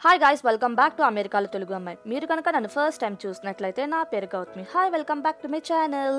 Hi guys, welcome back to అమెరికాలో తెలుగు అమ్మాయి. మీరు కనుక నన్ను ఫస్ట్ టైం చూసినట్లయితే నా పేరు Gautami. Hi, welcome back to my channel.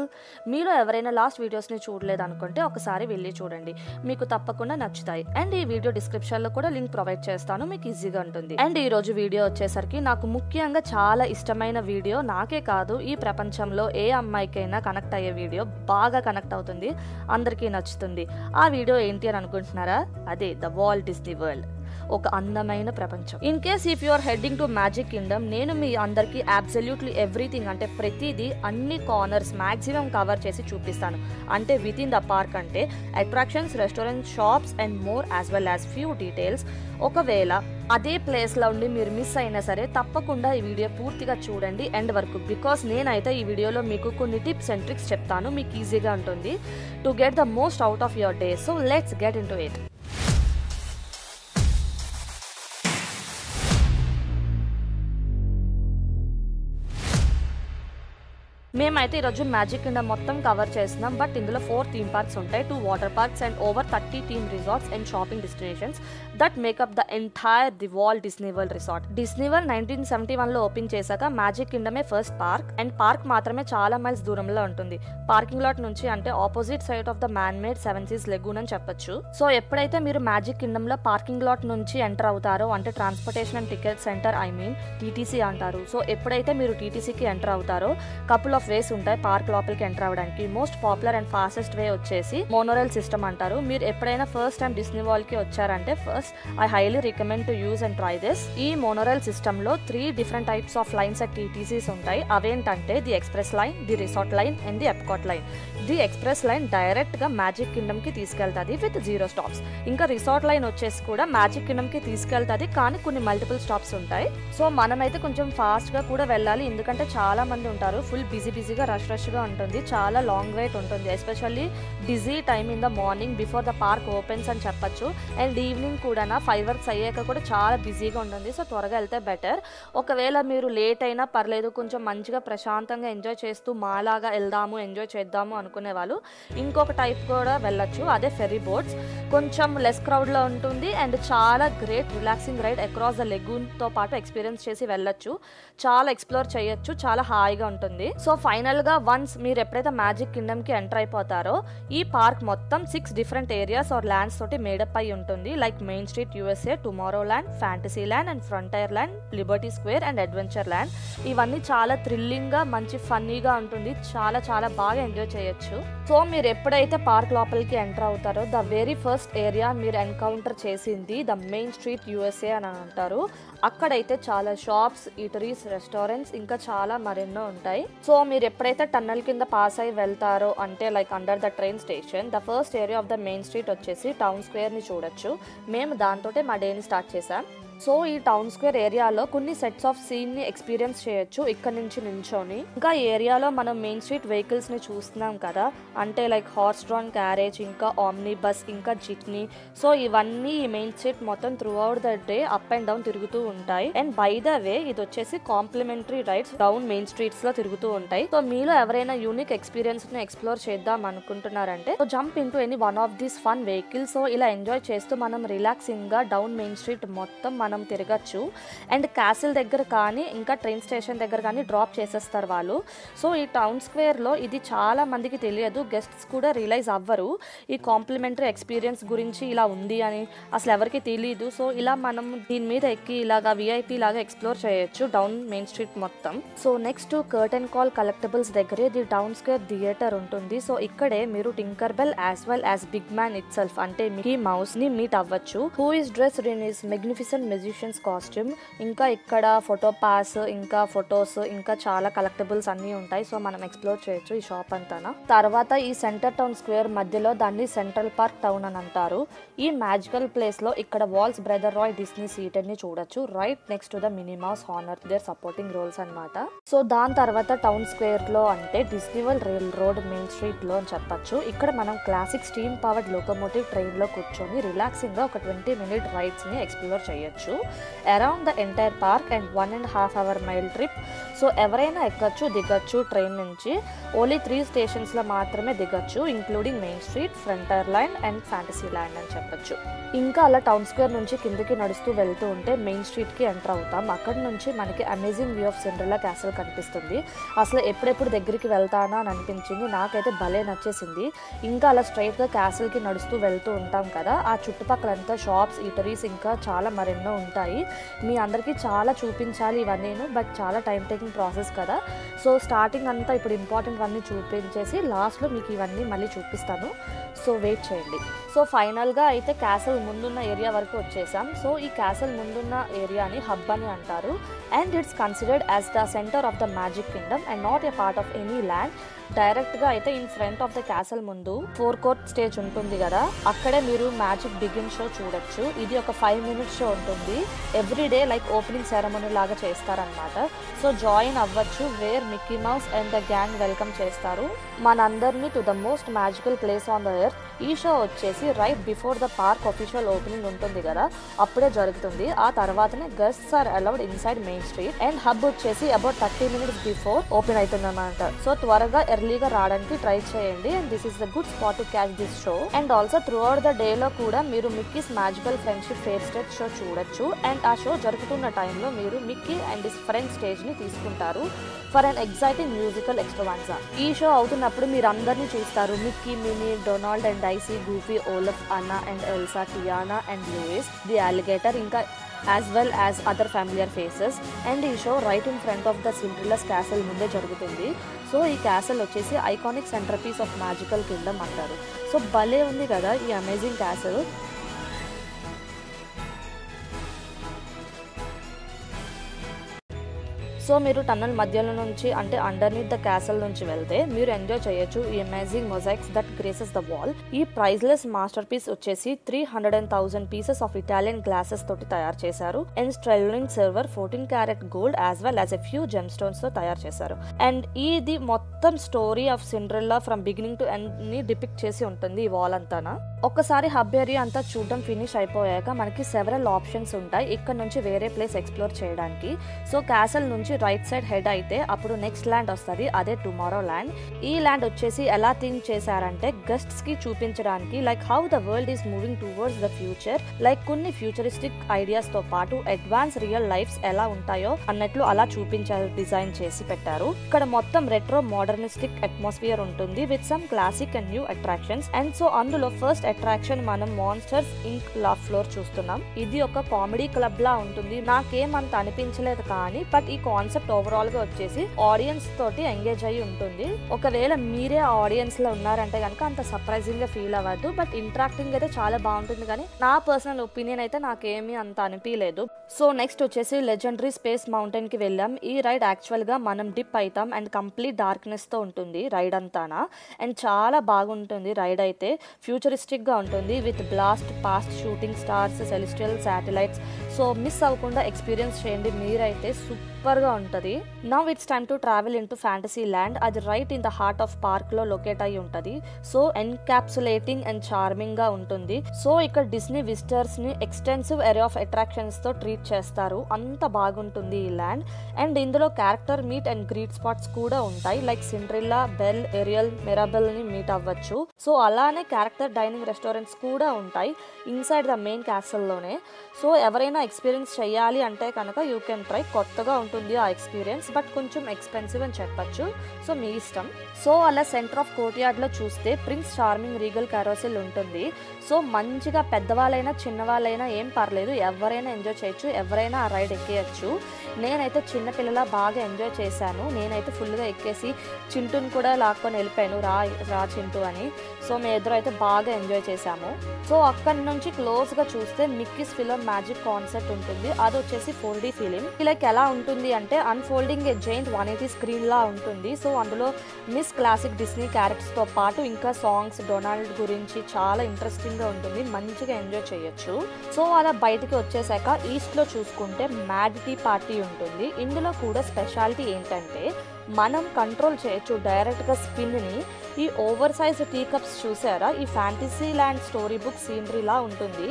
మీరు ఎవరైనా లాస్ట్ వీడియోస్ని చూడలేదు అనుకుంటే ఒకసారి వెళ్ళి చూడండి, మీకు తప్పకుండా నచ్చుతాయి. అండ్ ఈ వీడియో డిస్క్రిప్షన్లో కూడా లింక్ ప్రొవైడ్ చేస్తాను, మీకు ఈజీగా ఉంటుంది. అండ్ ఈ రోజు వీడియో వచ్చేసరికి నాకు ముఖ్యంగా చాలా ఇష్టమైన వీడియో. నాకే కాదు, ఈ ప్రపంచంలో ఏ అమ్మాయికైనా కనెక్ట్ అయ్యే వీడియో, బాగా కనెక్ట్ అవుతుంది, అందరికీ నచ్చుతుంది. ఆ వీడియో ఏంటి అని అనుకుంటున్నారా? అదే ద వాల్ట్ డిస్నీ వరల్డ్, ఒక అందమైన ప్రపంచం. In case if you are heading to Magic Kingdom, నేను మీ అందరికి అబ్సల్యూట్లీ ఎవ్రీథింగ్, అంటే ప్రతిదీ, అన్ని కార్నర్స్ మాక్సిమం కవర్ చేసి చూపిస్తాను. అంటే విత్ ఇన్ ద పార్క్ అంటే attractions, restaurants, shops and more as well as few details. ఒకవేళ అదే ప్లేస్లో ఉండి మీరు మిస్ అయినా సరే తప్పకుండా ఈ వీడియో పూర్తిగా చూడండి ఎండ్ వరకు. బికాస్ నేనైతే ఈ వీడియోలో మీకు కొన్ని టిప్స్ అండ్ ట్రిక్స్ చెప్తాను, మీకు ఈజీగా ఉంటుంది to get the most out of your day. So let's get into it. మేమైతే ఈరోజు మ్యాజిక్ కింగ్డమ్ మొత్తం కవర్ చేస్తున్నాం. బట్ ఇందులో 4 థీమ్ పార్క్స్ ఉంటాయి, 2 water parks and over 30 theme resorts and shopping destinations that make up the entire the Walt Disney World resort. Disney World 1971లో open చేశాక magic కింగ్డమే first park. And park మాత్రమే చాలా miles దూరంలో ఉంటుంది, పార్కింగ్ లాట్ నుంచి. అంటే opposite side of the man made 7 seas lagoon అని చెప్పొచ్చు. సో ఎప్పుడైతే మీరు మ్యాజిక్ కింగ్డమ్ లో పార్కింగ్ లాట్ నుంచి ఎంటర్ అవుతారో, అంటే transportation and ticket centre, TTC అంటారు. సో ఎప్పుడైతే మీరు టీటీసీకి ఎంటర్ అవుతారో కపుల్ ఆఫ్ వేస్ ఉంటాయి పార్క్ లోపలికి ఎంటర్ అవ్వడానికి. Most popular and fastest way వచ్చేసి మోనోరైల్ సిస్టమ్ అంటారు. మీరు ఎప్పుడైనా ఫస్ట్ టైం డిస్నీ వరల్డ్ కి వచ్చారంటే first I highly recommend to use and try this. ఈ మోనోరైల్ సిస్టమ్ లో 3 different types of lines at TTCs ఉంటాయి. అవేంటంటే the express line, the resort line and the Epcot line. The express line direct గా magic kingdom కి తీసుకెళ్తాది with 0 stops. ఇంకా resort line వచ్చేసి కూడా మ్యాజిక్ కింగ్డమ్ కి తీసుకెళ్తాది, కానీ కొన్ని మల్టిపుల్ స్టాప్స్ ఉంటాయి. సో మనమైతే కొంచెం ఫాస్ట్ గా కూడా వెళ్ళాలి, ఎందుకంటే చాలా మంది ఉంటారు. ఫుల్ బిజీగా రష్ గా ఉంటుంది, చాలా లాంగ్ వెయిట్ ఉంటుంది. Especially busy time in the morning before the park opens అని చెప్పొచ్చు. అండ్ ఈవినింగ్ కూడా 5 hours అయ్యాక కూడా చాలా బిజీగా ఉంటుంది. సో త్వరగా వెళ్తే బెటర్. ఒకవేళ మీరు లేట్ అయినా పర్లేదు, కొంచెం మంచిగా ప్రశాంతంగా ఎంజాయ్ చేస్తూ మాలాగా వెళ్దాము, ఎంజాయ్ చేద్దాము అనుకునే వాళ్ళు ఇంకొక టైప్ కూడా వెళ్ళొచ్చు, అదే ఫెర్రీ బోట్స్. కొంచెం లెస్ క్రౌడ్ లో ఉంటుంది అండ్ చాలా great relaxing ride across the lagoon తో పాటు ఎక్స్పీరియన్స్ చేసి వెళ్ళొచ్చు. చాలా ఎక్స్ప్లోర్ చేయొచ్చు, చాలా హాయిగా ఉంటుంది. సో ఫైనల్ గా వన్స్ మీరు ఎప్పుడైతే మ్యాజిక్ కింగ్డమ్ కి ఎంటర్ అయిపోతారో, ఈ పార్క్ మొత్తం 6 డిఫరెంట్ ఏరియాస్ ఆర్ ల్యాండ్స్ తోటి మేడప్ అయి ఉంటుంది. Like main street USA, tomorrow land, fantasy land and frontier land, Liberty square and adventure land. ఇవన్నీ చాలా థ్రిల్లింగ్ గా, మంచి ఫన్నీగా ఉంటుంది, చాలా చాలా బాగా ఎంజాయ్ చేయొచ్చు. సో మీరు ఎప్పుడైతే పార్క్ లోపలికి ఎంటర్ అవుతారో ద వెరీ ఫస్ట్ ఏరియా మీరు ఎన్కౌంటర్ చేసింది ద మెయిన్ స్ట్రీట్ యూఎస్ఏ అని అంటారు. అక్కడైతే చాలా షాప్స్, ఈటరీస్, రెస్టారెంట్స్ ఇంకా చాలా మరెన్నో ఉంటాయి. సో మీరు ఎప్పుడైతే టన్నల్ కింద పాస్ అయి వెళ్తారో, అంటే like under the train station, the first area of the main street వచ్చేసి టౌన్ స్క్వేర్ ని చూడొచ్చు. మేము దాంతోటే మా డేని స్టార్ట్ చేసాం. సో ఈ టౌన్ స్క్వేర్ ఏరియాలో కొన్ని సెట్స్ ఆఫ్ సీన్ ని ఎక్స్పీరియన్స్ చేయొచ్చు ఇక్కడ నుంచి నించోని. ఇంకా ఈ ఏరియాలో మనం మెయిన్ స్ట్రీట్ వెహికల్స్ ని చూస్తున్నాం కదా, అంటే లైక్ హార్స్ డ్రాన్ క్యారేజ్, ఇంకా ఆమ్ని బస్, ఇంకా జిట్నీ. సో ఇవన్నీ ఈ మెయిన్ స్ట్రీట్ మొత్తం throughout the day up and down తిరుగుతూ ఉంటాయి. అండ్ బై ద వే ఇది వచ్చేసి complimentary rides down Main Streets లో తిరుగుతూ ఉంటాయి. సో మీలో ఎవరైనా యూనిక్ ఎక్స్పీరియన్స్ ని ఎక్స్ప్లోర్ చేద్దాం అనుకుంటున్నారంటే so jump into any one of these fun vehicle. So ఇలా ఎంజాయ్ చేస్తూ మనం రిలాక్సింగ్ గా డౌన్ మెయిన్ స్ట్రీట్ మొత్తం మనం తిరగచ్చు. అండ్ క్యాసిల్ దగ్గర కానీ ఇంకా ట్రైన్ స్టేషన్ దగ్గర కానీ డ్రాప్ చేసేస్తారు వాళ్ళు. సో ఈ టౌన్ స్క్వేర్ లో ఇది చాలా మందికి తెలియదు, గెస్ట్స్ కూడా రియలైజ్ అవ్వరు ఈ కాంప్లిమెంటరీ ఎక్స్పీరియన్స్ గురించి ఇలా ఉంది అని అసలు ఎవరికి తెలియదు. సో ఇలా మనం దీని మీద ఎక్కి ఇలాగా విఐపి లాగా ఎక్స్ప్లోర్ చేయొచ్చు డౌన్ మెయిన్ స్ట్రీట్ మొత్తం. So next Curtain Call Collectibles దగ్గరే ది టౌన్ స్క్వేర్ థియేటర్ ఉంటుంది. సో ఇక్కడే మీరు Tinker Bell as well as big man itself అంటే మికీ మౌస్ ని మీట్ అవ్వచ్చు, who is dressed in his magnificent musicians costume. ఇంకా ఇక్కడ ఫోటో పాస్, ఇంకా ఫొటోస్, ఇంకా చాలా కలెక్టబుల్స్ అన్ని ఉంటాయి. సో మనం ఎక్స్ప్లోర్ చేయొచ్చు ఈ షాప్ అంతా. తర్వాత ఈ సెంటర్ టౌన్ స్క్వేర్ మధ్యలో దాన్ని సెంట్రల్ పార్క్ టౌన్ అని అంటారు. ఈ మ్యాజికల్ ప్లేస్ లో ఇక్కడ Walt's brother Roy Disney seated ని చూడొచ్చు, right next to the Minnie Mouse honour their supporting roles అన్నమాట. సో దాని తర్వాత టౌన్ స్క్వేర్ లో అంటే Disney World Railroad Main Street లో అని చెప్పొచ్చు. ఇక్కడ మనం classic steam powered locomotive train లో కూర్చొని రిలాక్సింగ్ గా ఒక 20 minute రైడ్స్ ని ఎక్స్ప్లోర్ చేయొచ్చు. చెప్పొచ్చు. Around the entire park and 1.5 hour mile trip. So ఎవరైనా ఎక్కచ్చు, దిగచ్చు ట్రైన్ నుంచి. ఓన్లీ 3 స్టేషన్స్లో మాత్రమే దిగచ్చు, including main street, frontier land and fantasy land అని చెప్పొచ్చు. ఇంకా అలా టౌన్ స్క్వేర్ నుంచి కిందకి నడుస్తూ వెళ్తూ ఉంటే మెయిన్ స్ట్రీట్కి ఎంటర్ అవుతాం. అక్కడ నుంచి మనకి amazing view of Cinderella castle కనిపిస్తుంది. అసలు ఎప్పుడెప్పుడు దగ్గరికి వెళ్తానా అని అనిపించింది. నాకైతే భలే నచ్చేసింది. ఇంకా అలా స్ట్రైట్గా క్యాసిల్కి నడుస్తూ వెళ్తూ ఉంటాం కదా, ఆ చుట్టుపక్కలంతా షాప్స్, ఈటరీస్ ఇంకా చాలా మరెన్నో ఉంటాయి. మీ అందరికీ చాలా చూపించాలి ఇవన్నీను, బట్ చాలా టైం టేకింగ్ ప్రాసెస్ కదా. సో స్టార్టింగ్ అంతా ఇప్పుడు ఇంపార్టెంట్ అన్నీ చూపించేసి లాస్ట్లో మీకు ఇవన్నీ మళ్ళీ చూపిస్తాను. సో వెయిట్ చేయండి. సో ఫైనల్గా అయితే క్యాసిల్ ముందున్న ఏరియా వరకు వచ్చేసాం. సో ఈ క్యాసిల్ ముందున్న ఏరియాని హబ్ అని అంటారు. And it's considered as the centre of the magic Kingdom and not a part of any land. డైరెక్ట్గా అయితే in front of the castle ముందు 4 court స్టేజ్ ఉంటుంది కదా, అక్కడే మీరు మ్యాజిక్ బిగిన్ షో చూడొచ్చు. ఇది ఒక 5 minutes షో ఉంటుంది. ఎవ్రీడే లైక్ ఓపెనింగ్ సెరమనీ లాగా చేస్తారనమాట. సో జాయిన్ అవ్వచ్చు, where Mickey Mouse and the gang welcome చేస్తారు మనందరినీ to the most magical place on the earth. ఈ షో వచ్చేసి right before the park official opening ఉంటుంది కదా, అప్పుడే జరుగుతుంది. ఆ తర్వాతనే guests are allowed inside Main Street. And hub వచ్చేసి అబౌట్ 30 minutes బిఫోర్ ఓపెన్ అవుతుంది అనమాట. సో త్వరగా ఎర్లీగా రావడానికి ట్రై చేయండి. And this is the good spot to catch this show. And also throughout the డేలో కూడా మీరు Mickey's magical friendship faire stage show చూడొచ్చు. అండ్ ఆ షో జరుగుతున్న టైంలో మీరు Mickey and his friend stage ని తీసుకుంటారు for an exciting musical extravaganza. ఈ షో అవుతున్నప్పుడు మీరు అందరినీ చూస్తారు. Mickey, Minnie, Donald and Daisy, Goofy, Olaf, Anna and Elsa, Tiana and Louis the alligator, ఇంకా as well as other familiar faces. And ఈ show right in front of the Cinderella's castle ముందే జరుగుతుంది. So ఈ castle వచ్చేసి iconic centrepiece of magical kingdom అంటారు. So భలే ఉంది కదా ఈ అమేజింగ్ క్యాసిల్. సో మీరు టన్నల్ మధ్యలో నుంచి అంటే అండర్నీత్ ద క్యాసల్ నుంచి వెళ్తే మీరు ఎంజాయ్ చేయొచ్చు ఈ amazing mosaics that graces the wall. ఈ ప్రైజ్లెస్ మాస్టర్ పీస్ వచ్చేసి 300,000 pieces ఆఫ్ ఇటాలియన్ గ్లాసెస్ తోటి తయారు చేశారు. And sterling silver, 14 karat gold as well as a few gemstones తో తయారు చేశారు. అండ్ ఇది మొత్తం story of Cinderella from beginning to end ని డిపిక్ట్ చేసి ఉంటుంది ఈ వాల్ అంతా. ఒక్కసారి హబ్ ఏరియా అంతా చూడడం ఫినిష్ అయిపోయాక మనకి సెవెరల్ ఆప్షన్స్ ఉంటాయి ఇక్కడ నుంచి వేరే ప్లేస్ ఎక్స్ప్లోర్ చేయడానికి. సో క్యాసల్ నుంచి రైట్ సైడ్ హెడ్ అయితే అప్పుడు నెక్స్ట్ ల్యాండ్ వస్తుంది, అదే టుమారో ల్యాండ్. ఈ ల్యాండ్ వచ్చేసి ఎలా థింక్ చేశారంటే గెస్ట్స్ కి చూపించడానికి like how the world is moving towards the future, like కొన్ని ఫ్యూచరిస్టిక్ ఐడియాస్ తో పాటు అడ్వాన్స్ రియల్ లైఫ్స్ ఎలా ఉంటాయో అన్నట్లు అలా చూపించారు, డిజైన్ చేసి పెట్టారు. ఇక్కడ మొత్తం రెట్రో మోడర్నిస్టిక్ అట్మాస్ఫియర్ ఉంటుంది with some classic and new attractions. And so అందులో ఫస్ట్ అట్రాక్షన్ మనం మాన్స్టర్స్ ఇంక్ లాఫ్ ఫ్లోర్ చూస్తున్నాం. ఇది ఒక కామెడీ క్లబ్ లా ఉంటుంది. నాకేమంత అనిపించలేదు కానీ బట్ ఈ కాన్సెప్ట్ ఓవరాల్ గా వచ్చేసి ఆడియన్స్ తోటి ఎంగేజ్ అయ్యి ఉంటుంది. ఒకవేళ మీరే ఆడియన్స్ లో ఉన్నారంటే కనుక అంత సర్ప్రైజింగ్ గా ఫీల్ అవ్వద్దు, బట్ ఇంటరాక్టింగ్ అయితే చాలా బాగుంటుంది. కానీ నా పర్సనల్ ఒపీనియన్ అయితే నాకేమీ అంత అనిపించలేదు. సో నెక్స్ట్ వచ్చేసి లెజెండరీ స్పేస్ మౌంటైన్ కి వెళ్ళాం. ఈ రైడ్ యాక్చువల్ గా మనం డిప్ అవుతాం అండ్ కంప్లీట్ డార్క్నెస్ తో ఉంటుంది రైడ్ అంతానా. అండ్ చాలా బాగుంటుంది రైడ్ అయితే, ఫ్యూచరిస్టిక్ గా ఉంటుంది with blast past shooting stars, celestial satellites. So miss అవ్వకుండా ఎక్స్పీరియన్స్ చేయండి మీరైతే, సూపర్ గా ఉంటది. Now it's time to travel into Fantasy Land. అది right in the heart of park లో లొకేట్ అయి ఉంటది. సో ఎన్కాప్సులేటింగ్ అండ్ చార్మింగ్ గా ఉంటుంది. సో ఇక్కడ డిస్నీ విజిటర్స్ ని ఎక్స్టెన్సివ్ ఏరియా ఆఫ్ అట్రాక్షన్స్ తో ట్రీట్ చేస్తారు. అంత బాగుంటుంది ఈ ల్యాండ్. అండ్ ఇందులో character meet and greet spots కూడా ఉంటాయి, లైక్ సిండ్రెల్లా, బెల్, ఏరియల్, మిరాబెల్ ని మీట్ అవ్వచ్చు. సో అలానే క్యారెక్టర్ డైనింగ్ రెస్టారెంట్స్ కూడా ఉంటాయి ఇన్సైడ్ ద మెయిన్ క్యాసల్ లోనే. సో ఎవరైనా ఎక్స్పీరియన్స్ చేయాలి అంటే కనుక యూ కెన్ ట్రై. కొత్తగా ఉంటుంది ఆ ఎక్స్పీరియన్స్, బట్ కొంచెం ఎక్స్పెన్సివ్ అని చెప్పచ్చు. సో మీ ఇష్టం. సో అలా సెంటర్ ఆఫ్ కోర్ట్యార్డ్ లో చూస్తే ప్రిన్స్ చార్మింగ్ రీగల్ క్యారోసెల్ ఉంటుంది. సో మంచిగా పెద్దవాళ్ళైనా చిన్నవాళ్ళైనా ఏం పర్లేదు, ఎవరైనా ఎంజాయ్ చేయొచ్చు, ఎవరైనా ఆ రైడ్ ఎక్కేయచ్చు. నేనైతే చిన్నపిల్లల బాగా ఎంజాయ్ చేశాను. నేనైతే ఫుల్గా ఎక్కేసి చింటూని కూడా లాక్కొని వెళ్ళిపోయాను, రా చింటూ అని. సో మేము ఇద్దరు అయితే బాగా ఎంజాయ్ చేశాము. సో అక్కడి నుంచి క్లోజ్ గా చూస్తే మిక్కీస్ ఫిలిం మ్యాజిక్ కాన్సెప్ట్ ఉంటుంది. అది వచ్చేసి 4D ఫిలిం. లైక్ ఎలా ఉంటుంది అంటే అన్ఫోల్డింగ్ ఏ జైంట్ 180 స్క్రీన్ లా ఉంటుంది. సో అందులో మిస్ క్లాసిక్ డిస్నీ క్యారెక్టర్స్ తో పాటు ఇంకా సాంగ్స్, డొనాల్డ్ గురించి చాలా ఇంట్రెస్టింగ్ గా ఉంటుంది, మంచిగా ఎంజాయ్ చేయొచ్చు. సో అలా బయటికి వచ్చేసాక ఈస్ట్ లో చూసుకుంటే మ్యాడ్ టీ పార్టీ ఉంటుంది. ఇందులో కూడా స్పెషాలిటీ ఏంటంటే మనం కంట్రోల్ చేయొచ్చు డైరెక్ట్గా స్పిన్ని. ఈ ఓవర్ సైజ్ టీ కప్స్ చూసారా, ఈ ఫ్యాంటసీ ల్యాండ్ స్టోరీ బుక్ సీనరీలా ఉంటుంది,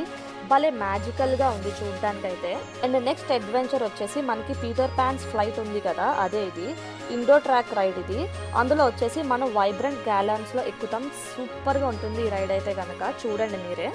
భలే మ్యాజికల్గా ఉంది చూడడానికైతే. అండ్ నెక్స్ట్ అడ్వెంచర్ వచ్చేసి మనకి పీటర్ పాన్స్ ఫ్లైట్ ఉంది కదా, అదే ఇది ఇండో ట్రాక్ రైడ్. ఇది అందులో వచ్చేసి మనం వైబ్రెంట్ గ్యాలన్స్లో ఎక్కుతాం. సూపర్గా ఉంటుంది ఈ రైడ్ అయితే కనుక, చూడండి మీరే.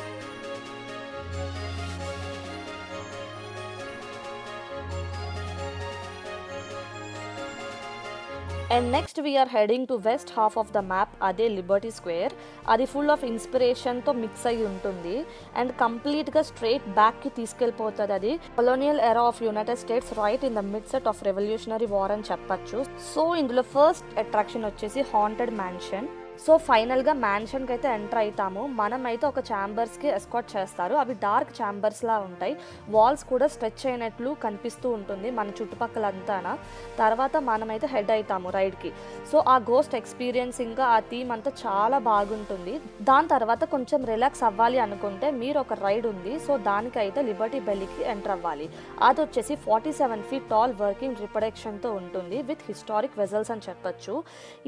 And next we're heading to west half of the map, అదే లిబర్టీ స్క్వేర్. అది ఫుల్ ఆఫ్ ఇన్స్పిరేషన్తో మిక్స్ అయ్యి ఉంటుంది అండ్ కంప్లీట్గా స్ట్రైట్ బ్యాక్కి తీసుకెళ్ళిపోతుంది. అది colonial era of United states right in the mid set of revolutionary war అని చెప్పచ్చు. సో ఇందులో ఫస్ట్ అట్రాక్షన్ వచ్చేసి హాంటెడ్ మ్యాన్షన్. సో ఫైనల్గా మ్యాన్షన్కి అయితే ఎంటర్ అవుతాము. మనం అయితే ఒక ఛాంబర్స్కి ఎస్కాట్ చేస్తారు. అవి డార్క్ ఛాంబర్స్లా ఉంటాయి, వాల్స్ కూడా స్ట్రెచ్ అయినట్లు కనిపిస్తూ ఉంటుంది మన చుట్టుపక్కలంతా. తర్వాత మనమైతే హెడ్ అవుతాము రైడ్కి. సో ఆ గోస్ట్ ఎక్స్పీరియన్స్ ఇంకా ఆ థీమ్ అంతా చాలా బాగుంటుంది. దాని తర్వాత కొంచెం రిలాక్స్ అవ్వాలి అనుకుంటే మీరు ఒక రైడ్ ఉంది, సో దానికైతే లిబర్టీ బెల్లీకి ఎంటర్ అవ్వాలి. అది వచ్చేసి 47 feet టాల్ వర్కింగ్ రిప్రొడక్షన్తో ఉంటుంది విత్ హిస్టారిక్ వెజల్స్ అని చెప్పచ్చు.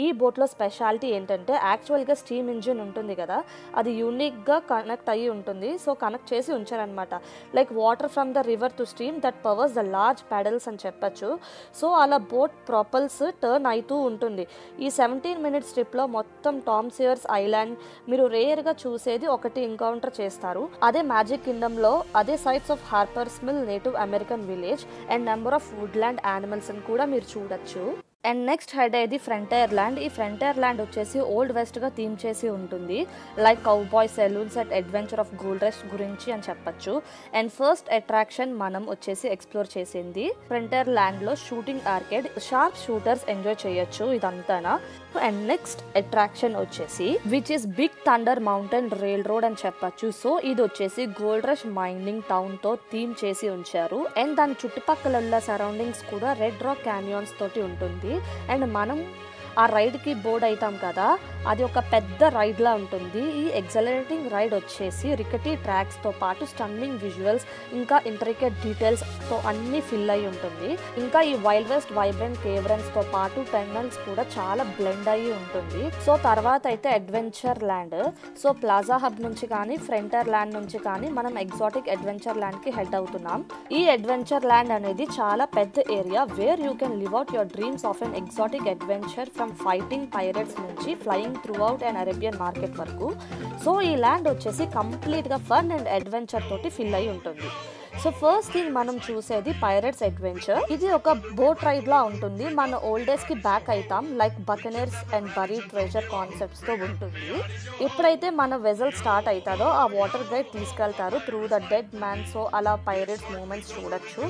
ఈ బోట్లో స్పెషాలిటీ ఏంటంటే యాక్చువల్గా స్టీమ్ ఇంజిన్ ఉంటుంది కదా, అది యూనిక్గా కనెక్ట్ అయ్యి ఉంటుంది. సో కనెక్ట్ చేసి ఉంచారనమాట. Like water from the river to steam that powers the large pedals అని చెప్పచ్చు. సో అలా బోట్ ప్రొపల్స్ టర్న్ అవుతూ ఉంటుంది. ఈ 17 minutes ట్రిప్లో మొత్తం టామ్ సేయర్స్ ఐలాండ్ మీరు రేర్గా చూసేది ఒకటి ఎన్కౌంటర్ చేస్తారు. అదే మ్యాజిక్ కింగ్డమ్లో అదే sights of Harper's Mill native American village and number of woodland animals అని కూడా మీరు చూడొచ్చు. అండ్ నెక్స్ట్ హెడ్ అయ్యేది ఫ్రంటియర్ ల్యాండ్. ఈ ఫ్రంటియర్ ల్యాండ్ వచ్చేసి ఓల్డ్ వెస్ట్గా థీమ్ చేసి ఉంటుంది, like cowboy saloons and adventure of gold rush గురించి అని చెప్పచ్చు. అండ్ ఫస్ట్ అట్రాక్షన్ మనం వచ్చేసి ఎక్స్ప్లోర్ చేసింది ఫ్రంటియర్ ల్యాండ్లో shooting arcade. Sharp shooters enjoy చేయొచ్చు ఇదంతా. అండ్ నెక్స్ట్ అట్రాక్షన్ వచ్చేసి which is Big Thunder Mountain Railroad అని చెప్పచ్చు. సో ఇది వచ్చేసి గోల్డ్ రష్ మైనింగ్ టౌన్తో థీమ్ చేసి ఉంచారు. అండ్ దాని చుట్టుపక్కల ఉన్న సరౌండింగ్స్ కూడా రెడ్ రాక్ క్యాన్యాన్స్ తోటి ఉంటుంది. అండ్ మనం ఆ రైడ్కి బోర్డ్ అవుతాం కదా, అది ఒక పెద్ద రైడ్లా ఉంటుంది. ఈ ఎగ్జలరేటింగ్ రైడ్ వచ్చేసి రికటీ ట్రాక్స్తో పాటు స్టన్నింగ్ విజువల్స్ ఇంకా ఇంట్రికేట్ డీటెయిల్స్తో అన్నీ ఫిల్ అయి ఉంటుంది. ఇంకా ఈ వైల్డ్ వెస్ట్ వైబ్రెంట్ కేవ్రన్స్తో పాటు టెన్నల్స్ కూడా చాలా బ్లెండ్ అయ్యి ఉంటుంది. సో తర్వాత అయితే adventure land. So plaza hub నుంచి కానీ ఫ్రంటియర్ ల్యాండ్ నుంచి కానీ మనం ఎగ్జాటిక్ అడ్వెంచర్ ల్యాండ్కి హెడ్ అవుతున్నాం. ఈ అడ్వెంచర్ ల్యాండ్ అనేది చాలా పెద్ద area where you can live out your dreams of an exotic adventure from fighting pirates నుంచి flying through out and Arabian market వరకు. సో ఈ ల్యాండ్ వచ్చేసి కంప్లీట్గా ఫన్ అండ్ అడ్వెంచర్ తోటి ఫిల్ అయి ఉంటుంది. సో ఫస్ట్ థింగ్ మనం చూసేది పైరేట్స్ అడ్వెంచర్. ఇది ఒక బోట్ రైడ్ లా ఉంటుంది. మన ఓల్డ్ డేస్ కి బ్యాక్ అవుతాం, like buccaneers and bury treasure concepts తో ఉంటుంది. ఎప్పుడైతే మన వెజల్ స్టార్ట్ అవుతుందో ఆ వాటర్ గైడ్ తీసుకెళ్తారు through the dead man. So అలా పైరేట్స్ మూమెంట్స్ చూడొచ్చు.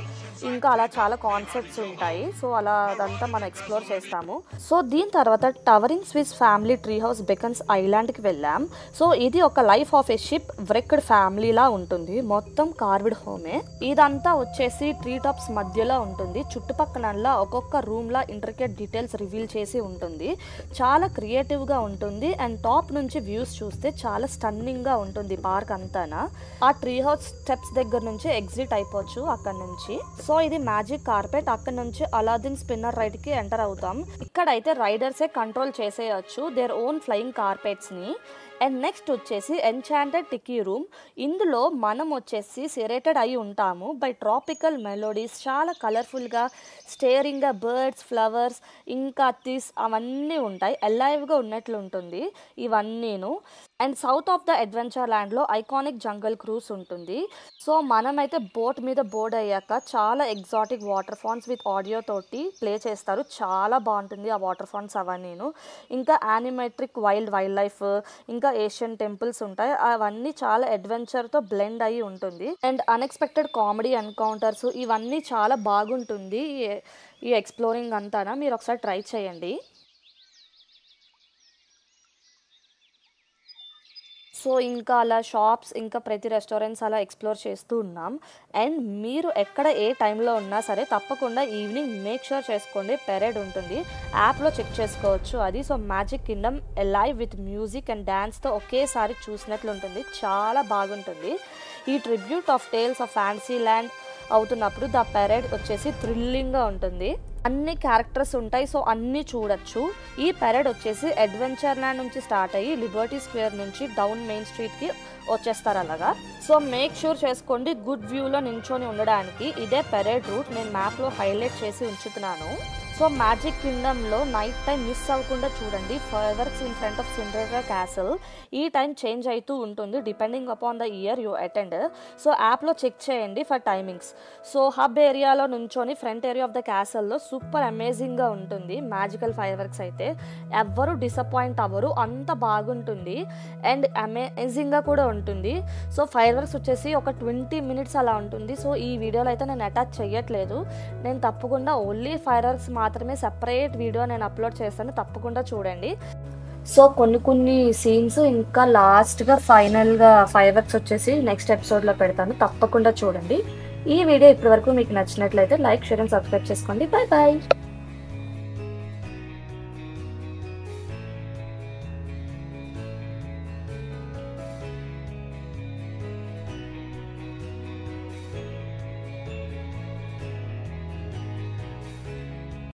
ఇంకా అలా చాలా కాన్సెప్ట్స్ ఉంటాయి. సో అలా అదంతా మనం ఎక్స్ప్లోర్ చేస్తాము. సో దీని తర్వాత towering Swiss family tree house beckons ఐలాండ్కి వెళ్ళాం. సో ఇది ఒక life of a shipwrecked ఫ్యామిలీలా ఉంటుంది. మొత్తం కార్విడ్ హోమే. ఇదంతా వచ్చేసి ట్రీ టాప్స్ మధ్యలో ఉంటుంది. చుట్టుపక్కల ఒక్కొక్క రూమ్ లా ఇంట్రికేట్ డీటెయిల్స్ రివీల్ చేసి ఉంటుంది. చాలా క్రియేటివ్ గా ఉంటుంది. అండ్ టాప్ నుంచి వ్యూస్ చూస్తే చాలా స్టన్నింగ్ గా ఉంటుంది పార్క్ అంతానా. ఆ ట్రీ హౌస్ స్టెప్స్ దగ్గర నుంచి ఎగ్జిట్ అయిపోవచ్చు అక్కడ నుంచి. సో ఇది మ్యాజిక్ కార్పెట్. అక్కడ నుంచి అలాదిన్ స్పిన్నర్ రైడ్ కి ఎంటర్ అవుతాం. ఇక్కడైతే రైడర్సే కంట్రోల్ చేసేయచ్చు దేర్ ఓన్ ఫ్లయింగ్ కార్పెట్స్ ని. అండ్ నెక్స్ట్ వచ్చేసి ఎన్చాంటెడ్ టికీ రూమ్. ఇందులో మనం వచ్చేసి సెరేటెడ్ అయి ఉంటాము బై ట్రాపికల్ మెలోడీస్. చాలా కలర్ఫుల్గా స్టేరింగ్గా బర్డ్స్, ఫ్లవర్స్, ఇంకా థీస్ అవన్నీ ఉంటాయి. అలైవ్గా ఉన్నట్లు ఉంటుంది ఇవన్నీను. And south of the Adventure ల్యాండ్లో ఐకానిక్ జంగల్ క్రూజ్ ఉంటుంది. సో మనమైతే బోట్ మీద బోర్డ్ అయ్యాక చాలా exotic waterfalls with audio తోటి ప్లే చేస్తారు. చాలా బాగుంటుంది ఆ వాటర్ ఫాల్స్ అవన్నీను. ఇంకా యానిమెట్రిక్ వైల్డ్ లైఫ్, ఇంకా ఏషియన్ టెంపుల్స్ ఉంటాయి. అవన్నీ చాలా అడ్వెంచర్తో బ్లెండ్ అయ్యి ఉంటుంది. అండ్ అన్ఎక్స్పెక్టెడ్ కామెడీ ఎన్కౌంటర్స్ ఇవన్నీ చాలా బాగుంటుంది ఈ ఎక్స్ప్లోరింగ్ అంతా. మీరు ఒకసారి ట్రై చేయండి. సో ఇంకా అలా షాప్స్ ఇంకా ప్రతి రెస్టారెంట్స్ అలా ఎక్స్ప్లోర్ చేస్తూ ఉన్నాం. అండ్ మీరు ఎక్కడ ఏ టైంలో ఉన్నా సరే తప్పకుండా ఈవినింగ్ మేక్ షూర్ చేసుకోండి, పెరేడ్ ఉంటుంది. యాప్లో చెక్ చేసుకోవచ్చు అది. So Magic Kingdom live with music and డ్యాన్స్తో ఒకేసారి చూసినట్లు ఉంటుంది. చాలా బాగుంటుంది. ఈ tribute of tales of fancy land అవుతున్నప్పుడు ద పెరేడ్ వచ్చేసి థ్రిల్లింగ్గా ఉంటుంది. అన్ని క్యారెక్టర్స్ ఉంటాయి, సో అన్నీ చూడొచ్చు. ఈ పెరేడ్ వచ్చేసి అడ్వెంచర్ ల్యాండ్ నుంచి స్టార్ట్ అయ్యి లిబర్టీ స్క్వేర్ నుంచి డౌన్ మెయిన్ స్ట్రీట్కి వచ్చేస్తారు అలాగా. సో మేక్ షూర్ చేసుకోండి గుడ్ వ్యూలో నించొని ఉండడానికి. ఇదే పెరేడ్ రూట్ నేను మ్యాప్లో హైలైట్ చేసి ఉంచుతున్నాను. సో మ్యాజిక్ కింగ్డమ్లో నైట్ టైం మిస్ అవ్వకుండా చూడండి. Fireworks in front of Cinderella castle ఈ టైం చేంజ్ అవుతూ ఉంటుంది depending upon the year you attend. So యాప్లో చెక్ చేయండి ఫర్ టైమింగ్స్. సో హబ్ ఏరియాలో నుంచొని ఫ్రంట్ ఏరియా ఆఫ్ ద క్యాసల్లో సూపర్ అమేజింగ్గా ఉంటుంది. మ్యాజికల్ ఫైర్వర్క్స్ అయితే ఎవ్వరూ డిసప్పాయింట్ అవ్వరు, అంత బాగుంటుంది అండ్ అమేజింగ్గా కూడా ఉంటుంది. సో ఫైర్వర్క్స్ వచ్చేసి ఒక 20 minutes అలా ఉంటుంది. సో ఈ వీడియోలో అయితే నేను అటాచ్ చేయట్లేదు, నేను తప్పకుండా ఓన్లీ ఫైర్వర్క్స్ మాత్రమే సెపరేట్ వీడియో నేను అప్లోడ్ చేస్తాను, తప్పకుండా చూడండి. సో కొన్ని సీన్స్ ఇంకా లాస్ట్గా ఫైనల్గా ఫైర్వర్క్స్ వచ్చేసి నెక్స్ట్ ఎపిసోడ్లో పెడతాను, తప్పకుండా చూడండి. ఈ వీడియో ఇప్పటి వరకు మీకు నచ్చినట్లయితే లైక్, షేర్ అండ్ సబ్స్క్రైబ్ చేసుకోండి. Bye bye.